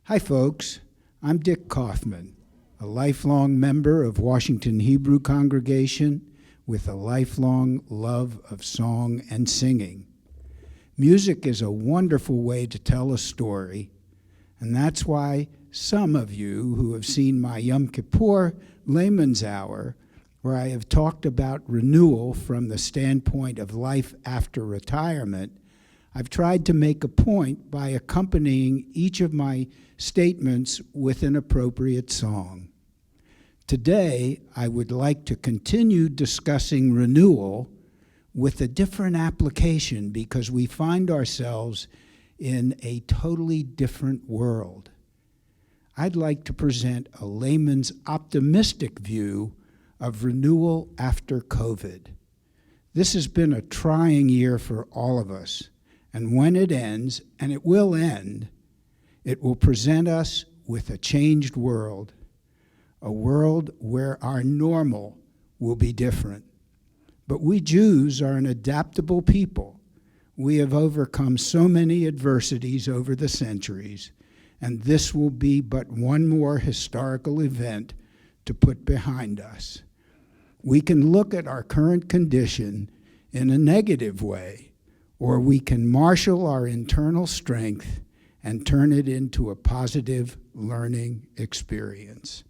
Hi, folks. I'm Dick Kaufmann, a lifelong member of Washington Hebrew congregation with a lifelong love of song and singing. Music is a wonderful way to tell a story, and that's why some of you who have seen my Yom Kippur Layman's Hour, where I have talked about renewal from the standpoint of life after retirement, I've tried to make a point by accompanying each of my statements with an appropriate song. Today, I would like to continue discussing renewal with a different application because we find ourselves in a totally different world. I'd like to present a layman's optimistic view of renewal after COVID. This has been a trying year for all of us. And when it ends, and it will end, it will present us with a changed world, a world where our normal will be different. But we Jews are an adaptable people. We have overcome so many adversities over the centuries, and this will be but one more historical event to put behind us. We can look at our current condition in a negative way, or we can marshal our internal strength and turn it into a positive learning experience.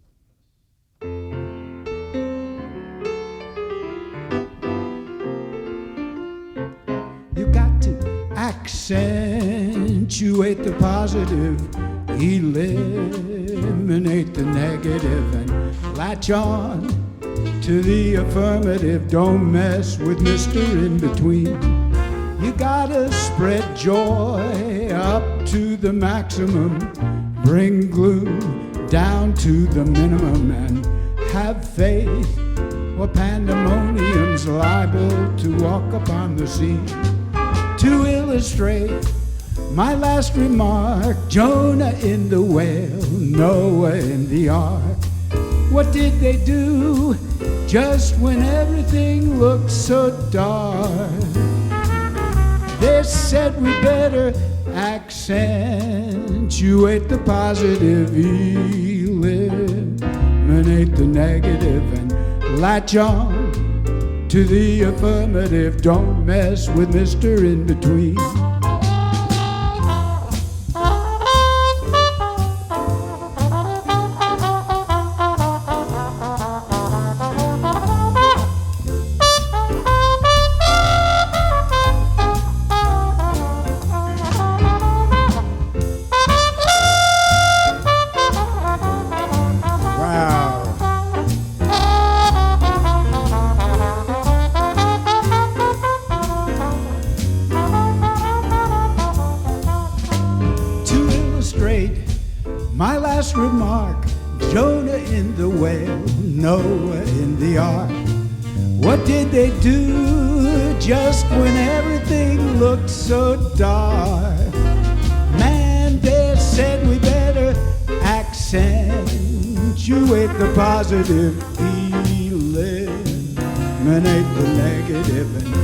You got to accentuate the positive, eliminate the negative, and latch on to the affirmative. Don't mess with Mr. In-Between. You gotta spread joy up to the maximum, bring gloom down to the minimum, and have faith, or pandemonium's liable to walk upon the scene. To illustrate my last remark, Jonah in the whale, Noah in the ark. What did they do just when everything looked so dark? They said we better accentuate the positive, eliminate the negative, and latch on to the affirmative. Don't mess with Mr. In-Between. My last remark, Jonah in the whale, Noah in the ark. What did they do just when everything looked so dark? Man, they said we better accentuate the positive, eliminate the negative, and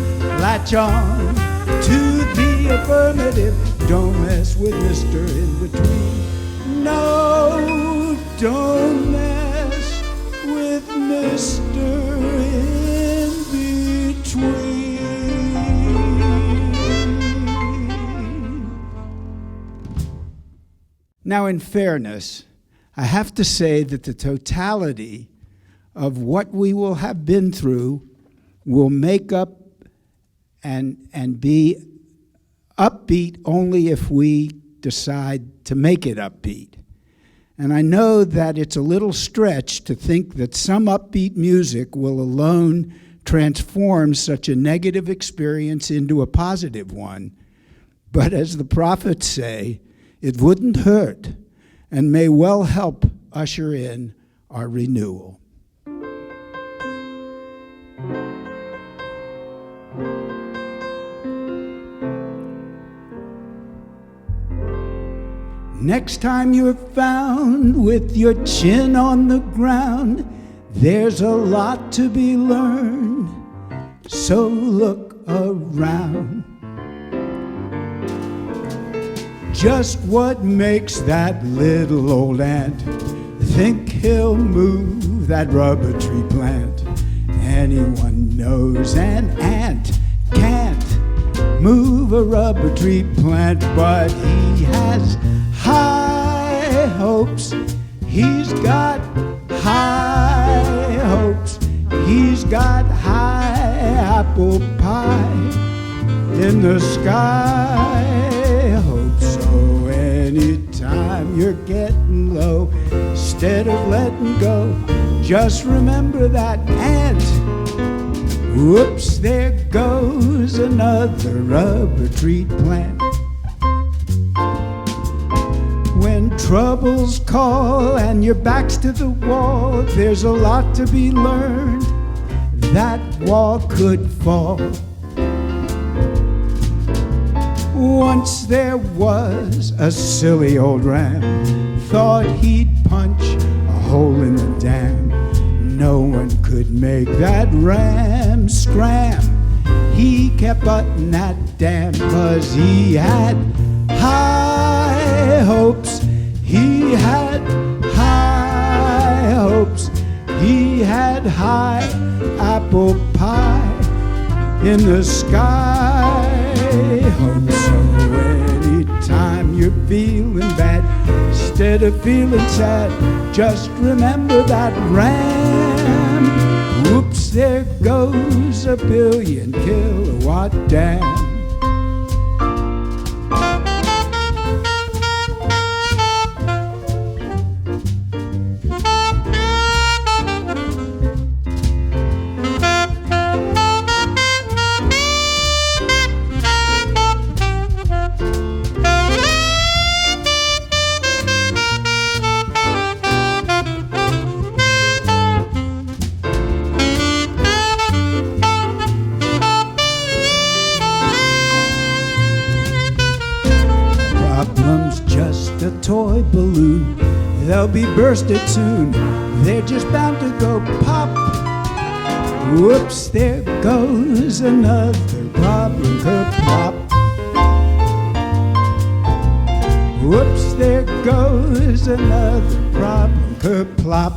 latch on to the affirmative. Don't mess with Mr. In-Between. No, don't mess with Mr. In-Between. Now, in fairness, I have to say that the totality of what we will have been through will make up and be upbeat only if we decide to make it upbeat. And I know that it's a little stretch to think that some upbeat music will alone transform such a negative experience into a positive one. But as the prophets say, it wouldn't hurt and may well help usher in our renewal. Next time you're found with your chin on the ground, there's a lot to be learned, so look around. just what makes that little old ant think he'll move that rubber tree plant. Anyone knows an ant can't move a rubber tree plant, but he has high hopes. He's got high hopes. He's got high apple pie in the sky. Hope so. Anytime you're getting low, instead of letting go, just remember that ant. Whoops, there goes another rubber tree plant. When troubles call and your back's to the wall, there's a lot to be learned. That wall could fall. Once there was a silly old ram, thought he'd punch a hole in the dam. No one could make that ram scram. He kept butting that dam 'cause he had high hopes. He had high hopes. He had high apple pie in the sky. Hope so. Anytime you're feeling bad, instead of feeling sad, just remember that ram. Whoops, there goes a billion kilowatt dam. Toy balloon, they'll be bursted soon. They're just bound to go pop. Whoops, there goes another problem, kerplop. Whoops, there goes another problem, kerplop.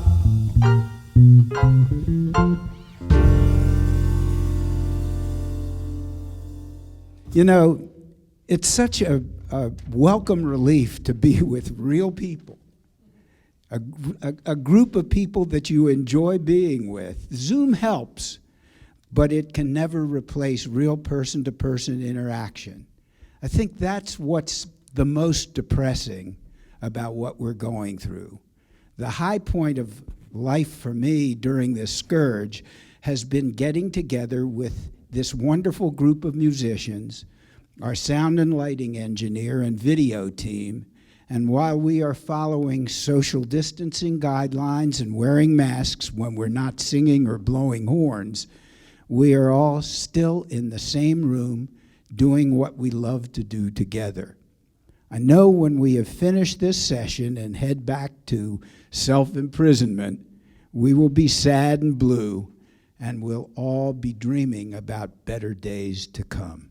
You know, it's such a welcome relief to be with real people, a group of people that you enjoy being with. Zoom helps, but it can never replace real person-to-person interaction. I think that's what's the most depressing about what we're going through. The high point of life for me during this scourge has been getting together with this wonderful group of musicians, our sound and lighting engineer and video team, and while we are following social distancing guidelines and wearing masks when we're not singing or blowing horns, we are all still in the same room doing what we love to do together. I know when we have finished this session and head back to self-imprisonment, we will be sad and blue, and we'll all be dreaming about better days to come.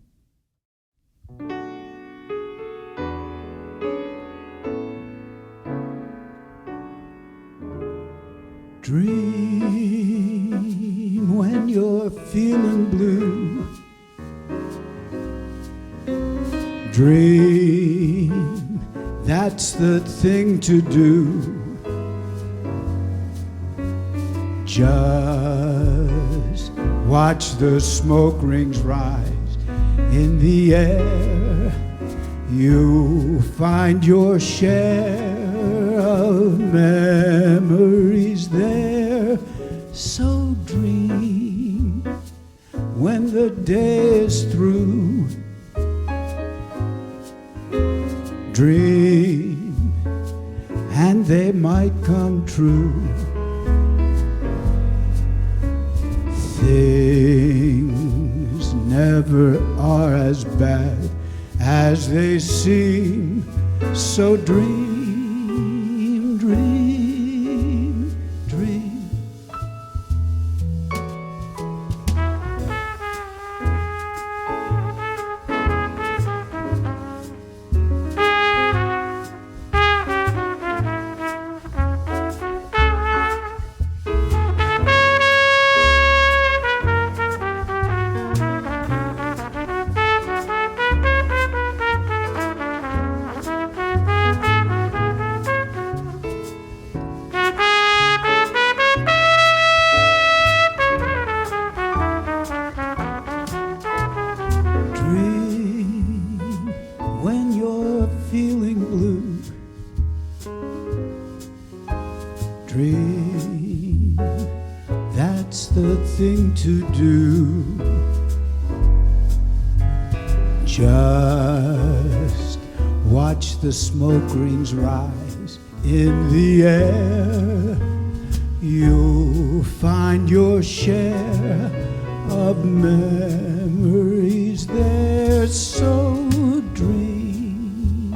Dream when you're feeling blue. Dream, that's the thing to do. Just watch the smoke rings rise in the air. You'll find your share of memories there. So dream when the day is through. Dream and they might come true. Things never are as bad as they seem. So dream, dream, dream. Dream, that's the thing to do. Just watch the smoke rings rise in the air. You'll find your share of memories there. So dream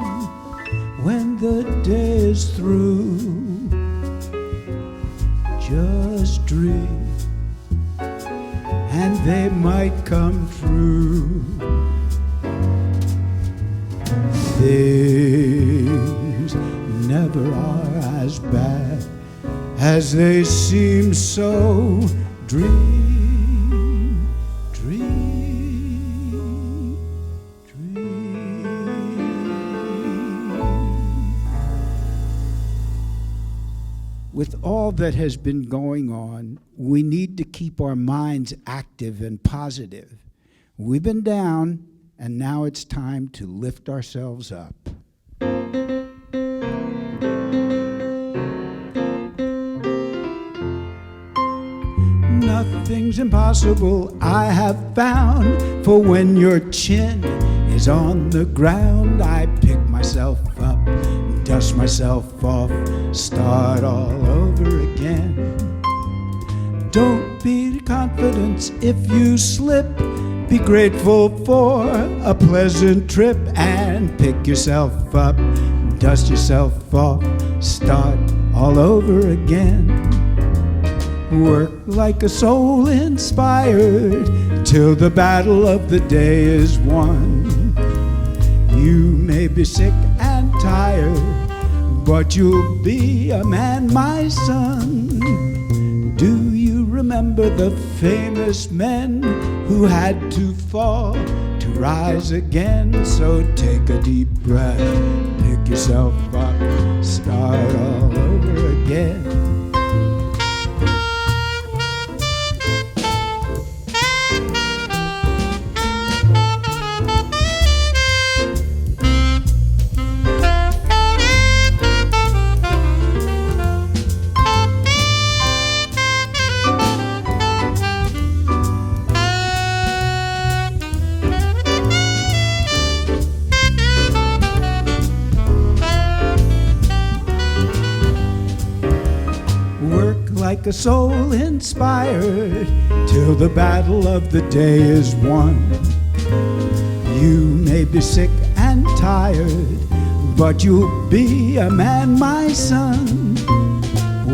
when the day is through. Just dream and they might come true. Things never are as bad as they seem, so dream, dream, dream. With all that has been going on, we need to keep our minds active and positive. We've been down, and now it's time to lift ourselves up. Nothing's impossible, I have found, for when your chin is on the ground, I pick myself up, dust myself off, start all over again. Don't be confident if you slip. Be grateful for a pleasant trip and pick yourself up, dust yourself off, start all over again. Work like a soul inspired till the battle of the day is won. You may be sick and tired, but you'll be a man, my son. Do you remember the famous men who had to fall to rise again? So take a deep breath, pick yourself up, start all over again. Like a soul inspired till the battle of the day is won. You may be sick and tired, but you'll be a man, my son.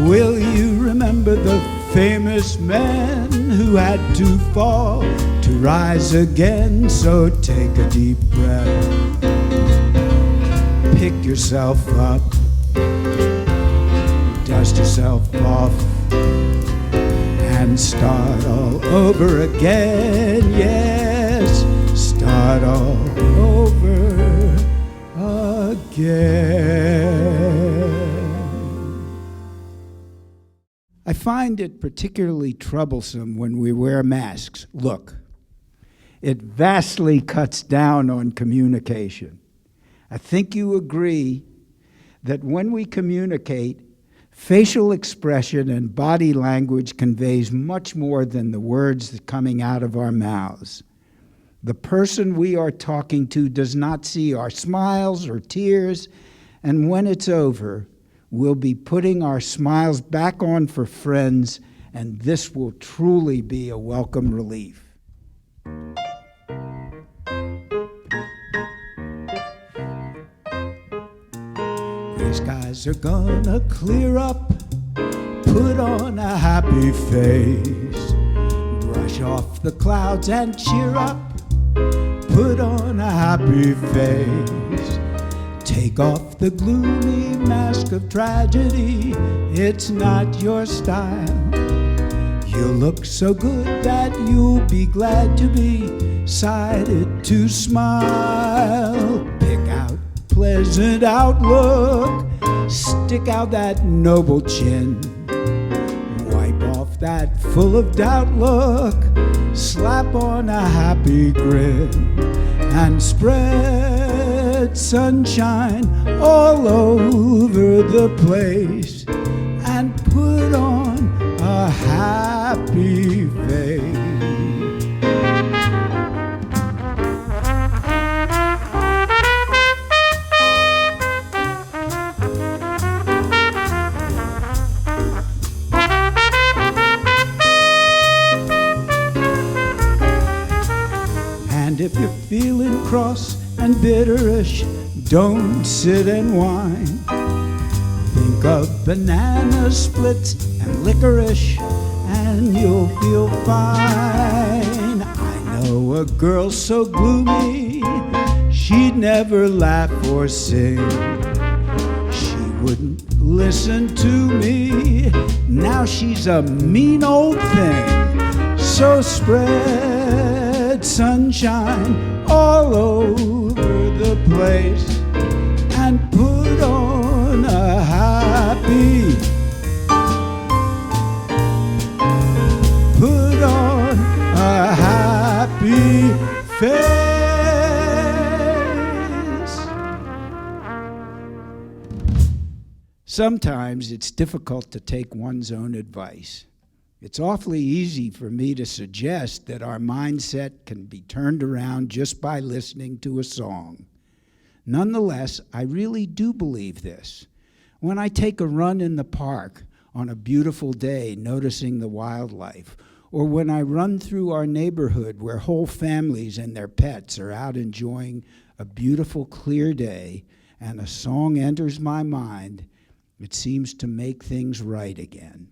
Will you remember the famous men who had to fall to rise again? So take a deep breath, pick yourself up, dust yourself off, and start all over again. Yes, start all over again. I find it particularly troublesome when we wear masks. Look, it vastly cuts down on communication. I think you agree that when we communicate, facial expression and body language conveys much more than the words coming out of our mouths. The person we are talking to does not see our smiles or tears, and when it's over, we'll be putting our smiles back on for friends, and this will truly be a welcome relief. Gray skies are gonna clear up, put on a happy face, brush off the clouds and cheer up, put on a happy face, take off the gloomy mask of tragedy, it's not your style. You look so good that you'll be glad to be sighted to smile. Pick out pleasant outlook, stick out that noble chin, wipe off that full of doubt look, slap on a happy grin, and spread sunshine all over the place and put on a happy face. And if you're feeling cross and bitterish, don't sit and whine. Think of banana splits and licorice, and you'll feel fine. I know a girl so gloomy, she'd never laugh or sing. She wouldn't listen to me, now she's a mean old thing. So spread sunshine all over the place and put on a happy, put on a happy face. Sometimes it's difficult to take one's own advice. It's awfully easy for me to suggest that our mindset can be turned around just by listening to a song. Nonetheless, I really do believe this. When I take a run in the park on a beautiful day, noticing the wildlife, or when I run through our neighborhood where whole families and their pets are out enjoying a beautiful, clear day, and a song enters my mind, it seems to make things right again.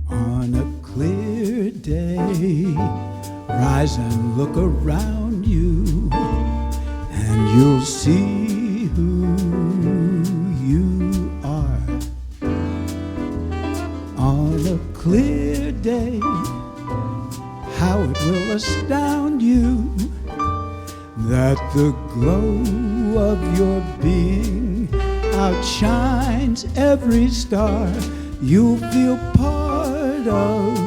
On a clear day, rise and look around you, and you'll see who you are. On a clear day, how it will astound you that the glow of your being outshines every star. You'll feel part of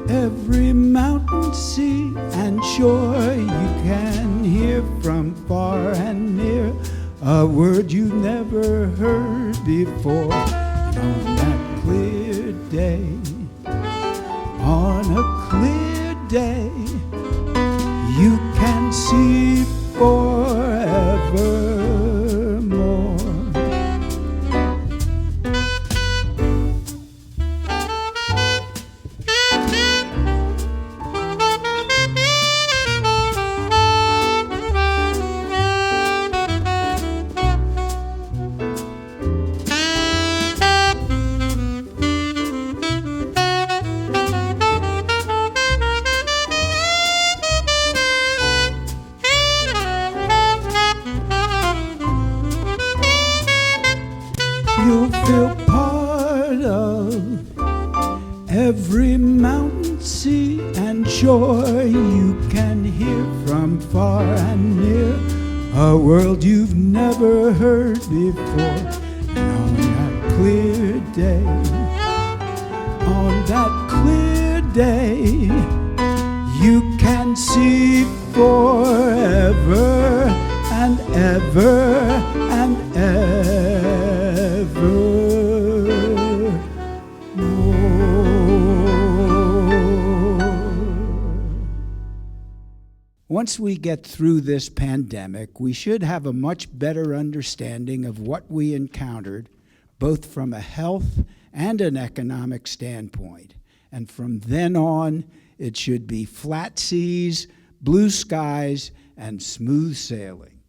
every mountain, sea, and shore. You can hear from far and near a word you've never heard before. And on that clear day, on a clear day, you can see forevermore. You'll feel part of every mountain, sea, and shore. You can hear from far and near a world you've never heard before. And on that clear day, on that clear day, you can see forever and ever and ever. Once we get through this pandemic, we should have a much better understanding of what we encountered, both from a health and an economic standpoint. And from then on, it should be flat seas, blue skies, and smooth sailing.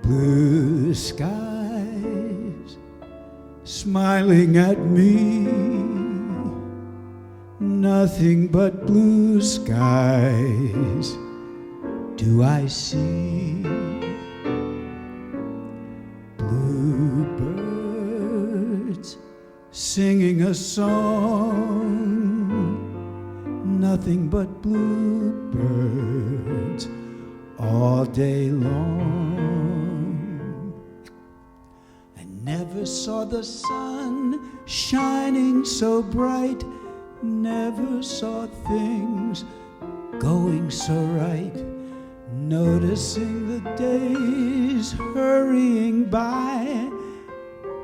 Blue skies smiling at me, nothing but blue skies do I see. Bluebirds singing a song, nothing but bluebirds all day long. saw the sun shining so bright, never saw things going so right, noticing the days hurrying by.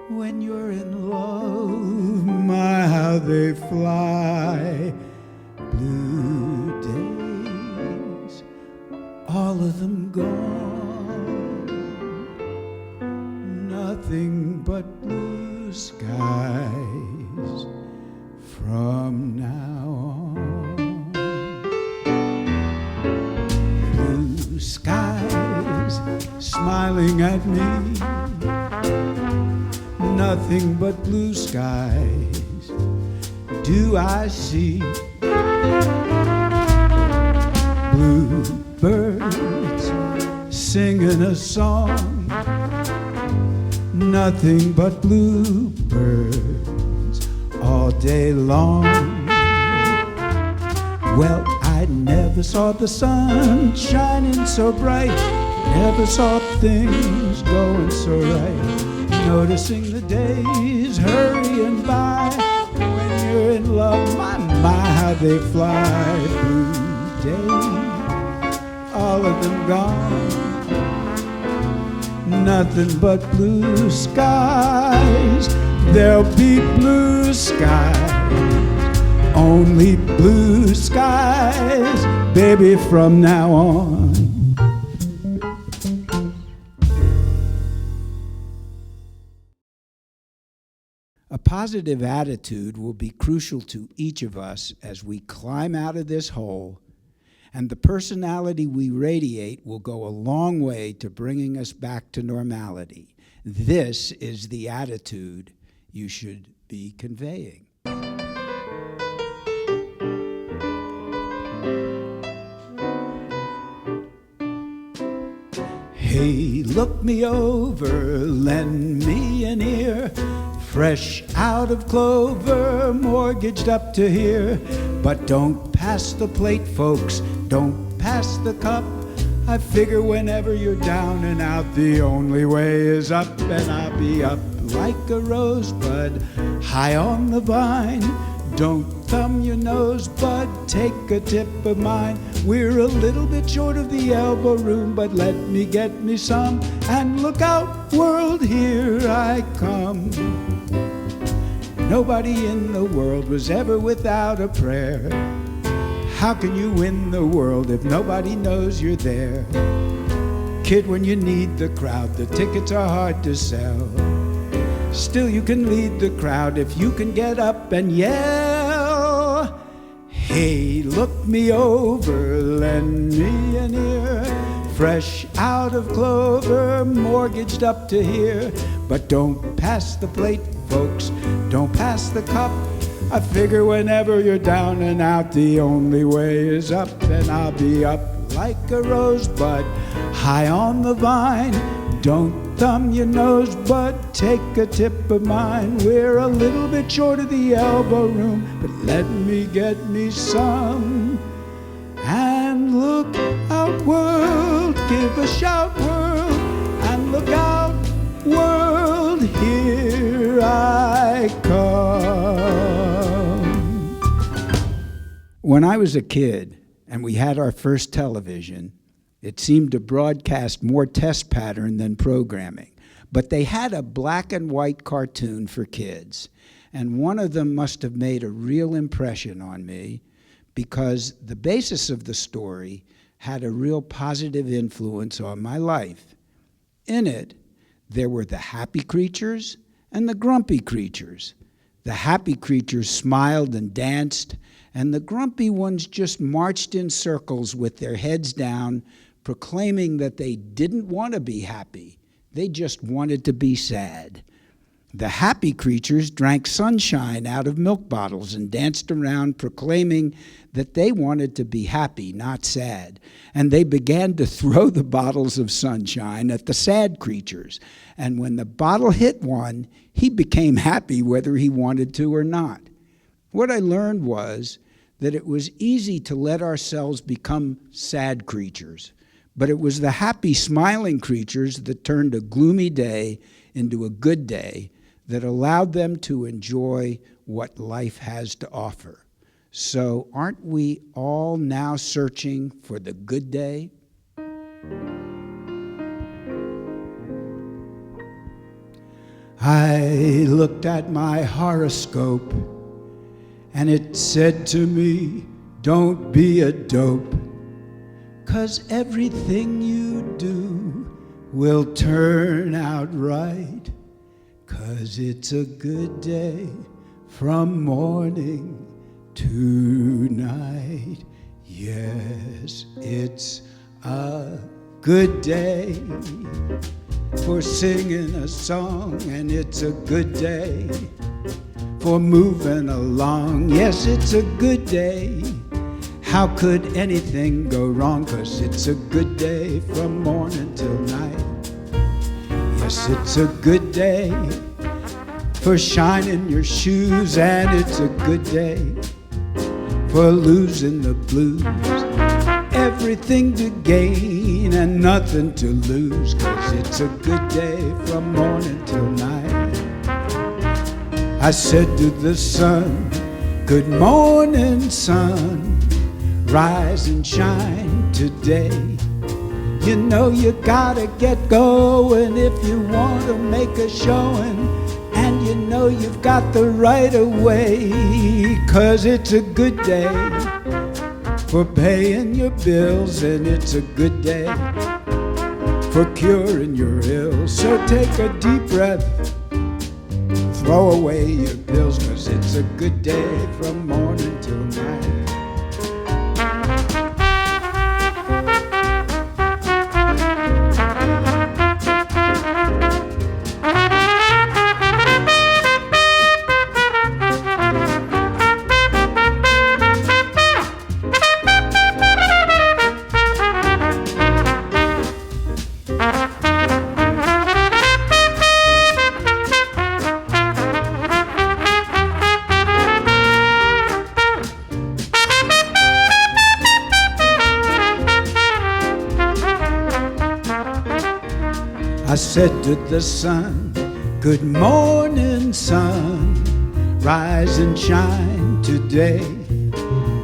When you're in love, my, how they fly. Blue days, all of them gone. Nothing but blue skies from now on. Blue skies smiling at me. Nothing but blue skies do I see. Blue birds singing a song. Nothing but blue birds all day long. Well, I never saw the sun shining so bright, never saw things going so right, noticing the days hurrying by. When you're in love, my, how they fly. Blue days, all of them gone. Nothing but blue skies. There'll be blue skies, only blue skies, baby, from now on. A positive attitude will be crucial to each of us as we climb out of this hole, and the personality we radiate will go a long way to bringing us back to normality. This is the attitude you should be conveying. Hey, look me over, lend me an ear. Fresh out of clover, mortgaged up to here. But don't pass the plate, folks, don't pass the cup. I figure whenever you're down and out, the only way is up. And I'll be up like a rosebud, high on the vine. Don't thumb your nose, bud, take a tip of mine. We're a little bit short of the elbow room, but let me get me some. And look out, world, here I come. Nobody in the world was ever without a prayer. How can you win the world if nobody knows you're there? Kid, when you need the crowd, the tickets are hard to sell. Still you can lead the crowd if you can get up and yell. Hey, look me over, lend me an ear. Fresh out of clover, mortgaged up to here. But don't pass the plate, folks, don't pass the cup. I figure whenever you're down and out, the only way is up. And I'll be up like a rosebud, high on the vine. Don't thumb your nose, bud, take a tip of mine. We're a little bit short of the elbow room, but let me get me some. And look out, world, give a shout, world. And look out, world, here I come. When I was a kid and we had our first television, it seemed to broadcast more test pattern than programming. But they had a black and white cartoon for kids, and one of them must have made a real impression on me because the basis of the story had a real positive influence on my life. In it, there were the happy creatures and the grumpy creatures. The happy creatures smiled and danced, and the grumpy ones just marched in circles with their heads down, proclaiming that they didn't want to be happy. They just wanted to be sad. The happy creatures drank sunshine out of milk bottles and danced around proclaiming that they wanted to be happy, not sad. And they began to throw the bottles of sunshine at the sad creatures. And when the bottle hit one, he became happy whether he wanted to or not. What I learned was that it was easy to let ourselves become sad creatures. But it was the happy, smiling creatures that turned a gloomy day into a good day, that allowed them to enjoy what life has to offer. So aren't we all now searching for the good day? I looked at my horoscope and it said to me, don't be a dope, 'cause everything you do will turn out right, 'cause it's a good day from morning to night. Yes, it's a good day for singing a song, and it's a good day for moving along. Yes, it's a good day. How could anything go wrong? 'Cause it's a good day from morning till night. Yes, it's a good day for shining your shoes, and it's a good day for losing the blues. Everything to gain and nothing to lose, 'cause it's a good day from morning till night. I said to the sun, good morning, sun, rise and shine today. You know you gotta get going if you want to make a showing, and you know you've got the right of way, 'cause it's a good day for paying your bills, and it's a good day for curing your ills. So take a deep breath, throw away your bills, 'cause it's a good day from morning till night. I said to the sun, good morning, sun, rise and shine today.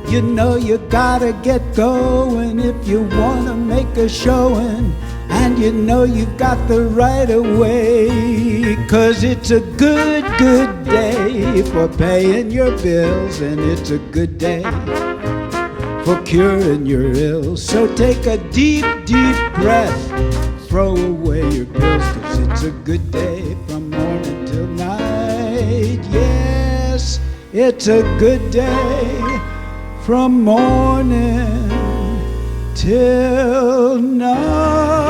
You know you gotta get going if you wanna make a showing, and you know you've got the right of way, 'cause it's a good, good day for paying your bills, and it's a good day for curing your ills. So take a deep, deep breath, throw away your bills, 'cause it's a good day from morning till night. Yes, it's a good day from morning till night.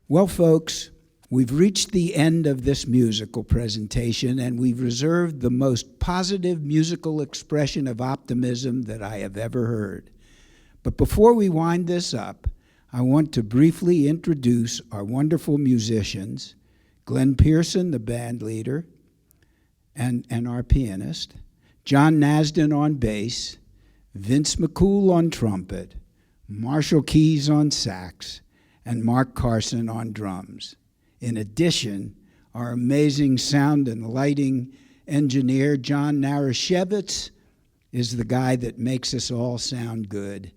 Well, folks, we've reached the end of this musical presentation, and we've reserved the most positive musical expression of optimism that I have ever heard. But before we wind this up, I want to briefly introduce our wonderful musicians, Glenn Pearson, the band leader, and our pianist, John Nasdin on bass, Vince McCool on trumpet, Marshall Keys on sax, and Mark Carson on drums. In addition, our amazing sound and lighting engineer, John Narashevitz, is the guy that makes us all sound good.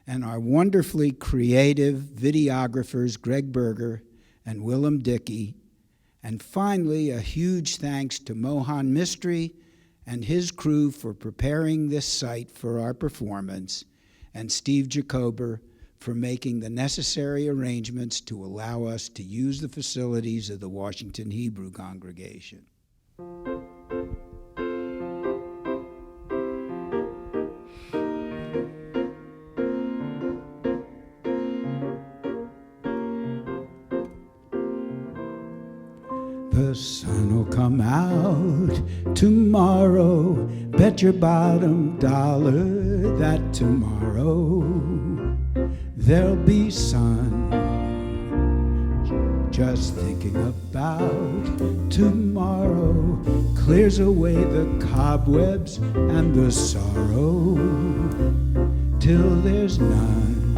And our wonderfully creative videographers, Greg Berger and Willem Dickey. And finally, a huge thanks to Mohan Mistry and his crew for preparing this site for our performance, and Steve Jacober for making the necessary arrangements to allow us to use the facilities of the Washington Hebrew congregation. The sun will come out tomorrow, bet your bottom dollar that tomorrow there'll be sun. Just thinking about tomorrow clears away the cobwebs and the sorrow till there's none.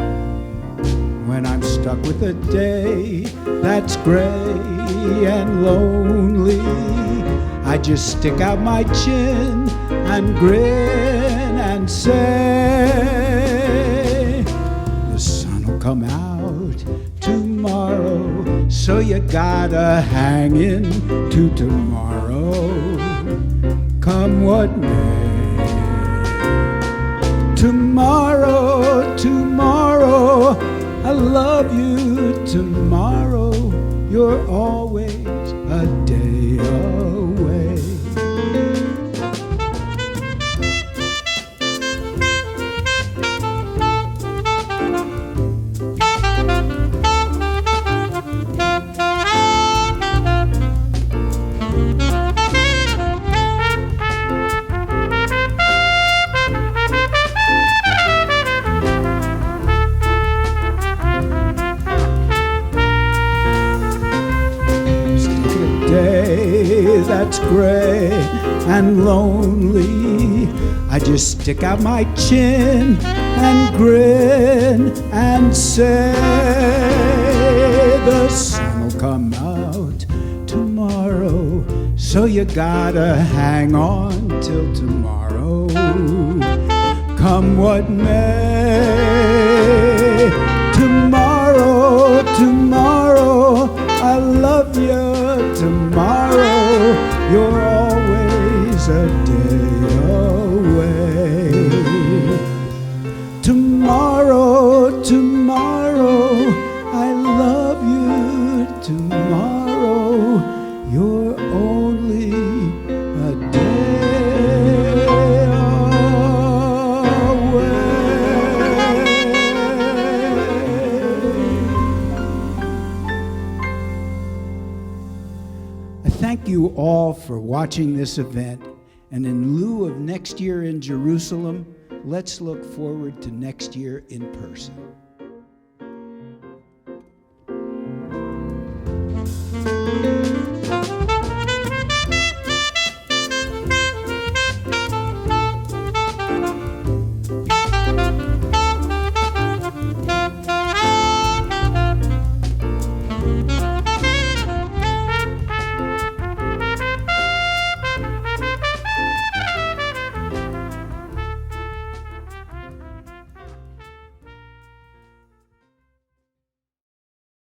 When I'm stuck with a day that's gray and lonely. I just stick out my chin and grin and say, the sun will come out tomorrow, so you gotta hang in to tomorrow, come what may. Tomorrow, tomorrow, I love you. Tomorrow, you're always a day away. That's gray and lonely. I just stick out my chin and grin and say, the sun will come out tomorrow, so you gotta hang on till tomorrow, come what may. Tomorrow, tomorrow, I love you. Tomorrow, you're always a day away. Tomorrow, tomorrow, I love you. Tomorrow, you're only a day away. Thank you all for watching this event, and in lieu of next year in Jerusalem, let's look forward to next year in person.